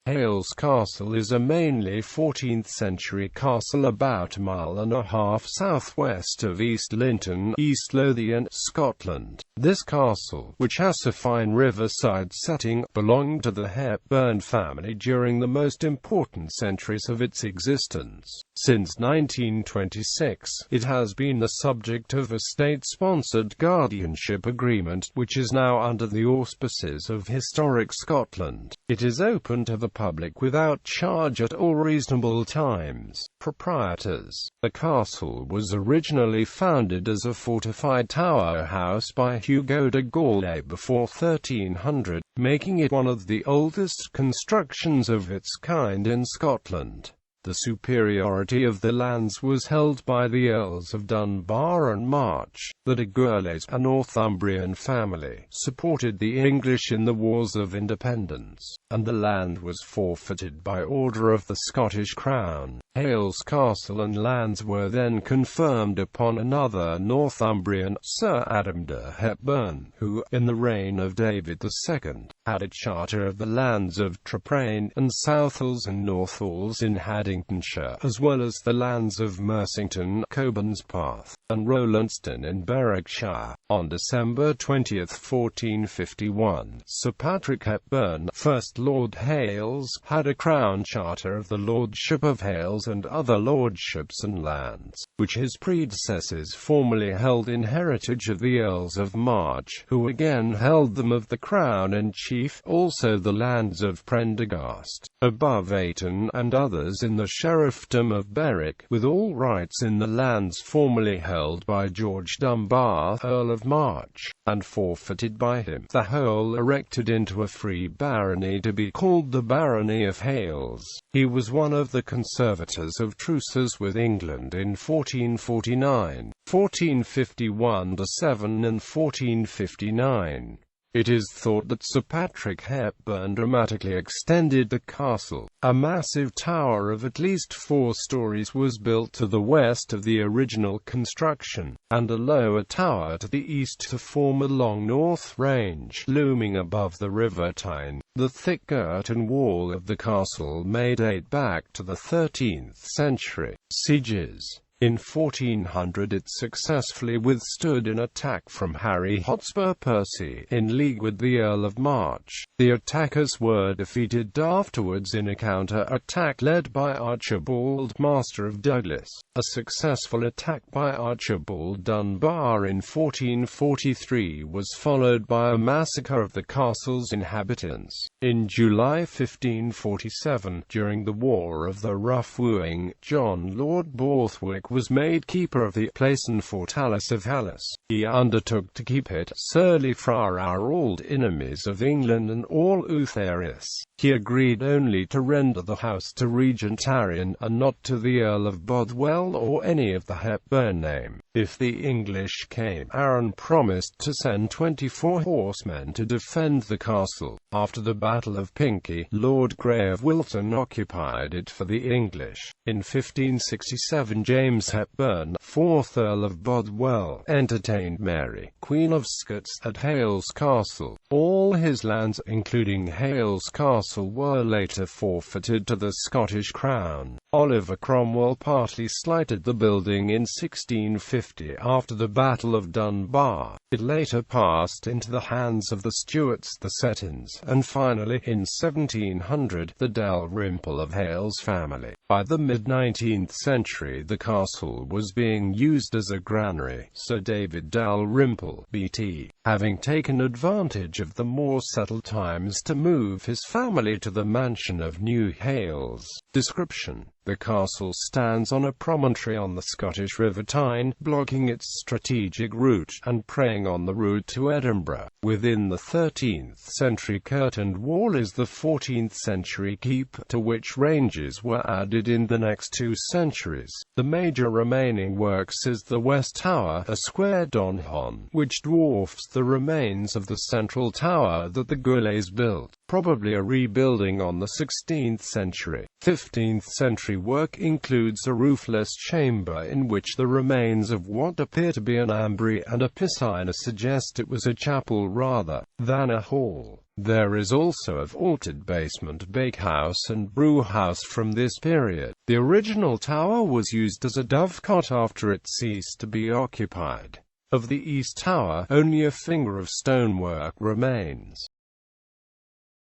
Hales Castle is a mainly 14th-century castle about a mile and a half southwest of East Linton, East Lothian, Scotland. This castle, which has a fine riverside setting, belonged to the Hepburn family during the most important centuries of its existence. Since 1926, it has been the subject of a state-sponsored guardianship agreement, which is now under the auspices of Historic Scotland. It is open to the public without charge at all reasonable times. Proprietors. The castle was originally founded as a fortified tower house by Hugo de Gaulay before 1300, making it one of the oldest constructions of its kind in Scotland. The superiority of the lands was held by the Earls of Dunbar and March. The de Gaulays, a Northumbrian family, supported the English in the Wars of Independence, and the land was forfeited by order of the Scottish Crown. Hales Castle and lands were then confirmed upon another Northumbrian, Sir Adam de Hepburn, who, in the reign of David II, had a charter of the lands of Traprain and Southhalls and Northhalls in Haddingtonshire, as well as the lands of Mersington, Coburn's Path, and Rowlandston in Berwickshire. On December 20, 1451, Sir Patrick Hepburn, 1st Lord Hales, had a crown charter of the Lordship of Hales and other lordships and lands, which his predecessors formerly held in heritage of the Earls of March, who again held them of the Crown-in-Chief, also the lands of Prendergast, above Ayton, and others in the sheriffdom of Berwick, with all rights in the lands formerly held by George Dunbar, Earl of March, and forfeited by him, the whole erected into a free barony to be called the Barony of Hales. He was one of the conservators of truces with England in 1449, 1451–7 and 1459. It is thought that Sir Patrick Hepburn dramatically extended the castle. A massive tower of at least 4 stories was built to the west of the original construction, and a lower tower to the east to form a long north range, looming above the River Tyne. The thick curtain wall of the castle may date back to the 13th century. Sieges. In 1400 it successfully withstood an attack from Harry Hotspur Percy, in league with the Earl of March. The attackers were defeated afterwards in a counter-attack led by Archibald, Master of Douglas. A successful attack by Archibald Dunbar in 1443 was followed by a massacre of the castle's inhabitants. In July 1547, during the War of the Rough Wooing, John Lord Borthwick was made keeper of the place and fortalice of Hallis. He undertook to keep it surly fra our old enemies of England and all Utheris. He agreed only to render the house to Regent Arian, and not to the Earl of Bothwell or any of the Hepburn name. If the English came, Arran promised to send 24 horsemen to defend the castle. After the Battle of Pinkie, Lord Grey of Wilton occupied it for the English. In 1567 James Hepburn, 4th Earl of Bothwell, entertained Mary, Queen of Scots, at Hales Castle. All his lands, including Hales Castle, were later forfeited to the Scottish Crown. Oliver Cromwell partly slighted the building in 1650 after the Battle of Dunbar. It later passed into the hands of the Stuarts, the Settons, and finally, in 1700, the Dalrymple of Hales family. By the mid-19th century the castle was being used as a granary. Sir David Dalrymple, BT, having taken advantage of the more settled times to move his family to the mansion of New Hales. Description: the castle stands on a promontory on the Scottish River Tyne, blocking its strategic route, and preying on the route to Edinburgh. Within the 13th century curtained wall is the 14th century keep, to which ranges were added in the next 2 centuries. The major remaining works is the West Tower, a square donjon, which dwarfs the remains of the central tower that the Gaulays built, probably a rebuilding on the 16th century. 15th century work includes a roofless chamber in which the remains of what appear to be an ambry and a piscina suggest it was a chapel rather than a hall. There is also a vaulted basement bakehouse and brewhouse from this period. The original tower was used as a dovecot after it ceased to be occupied. Of the east tower, only a finger of stonework remains.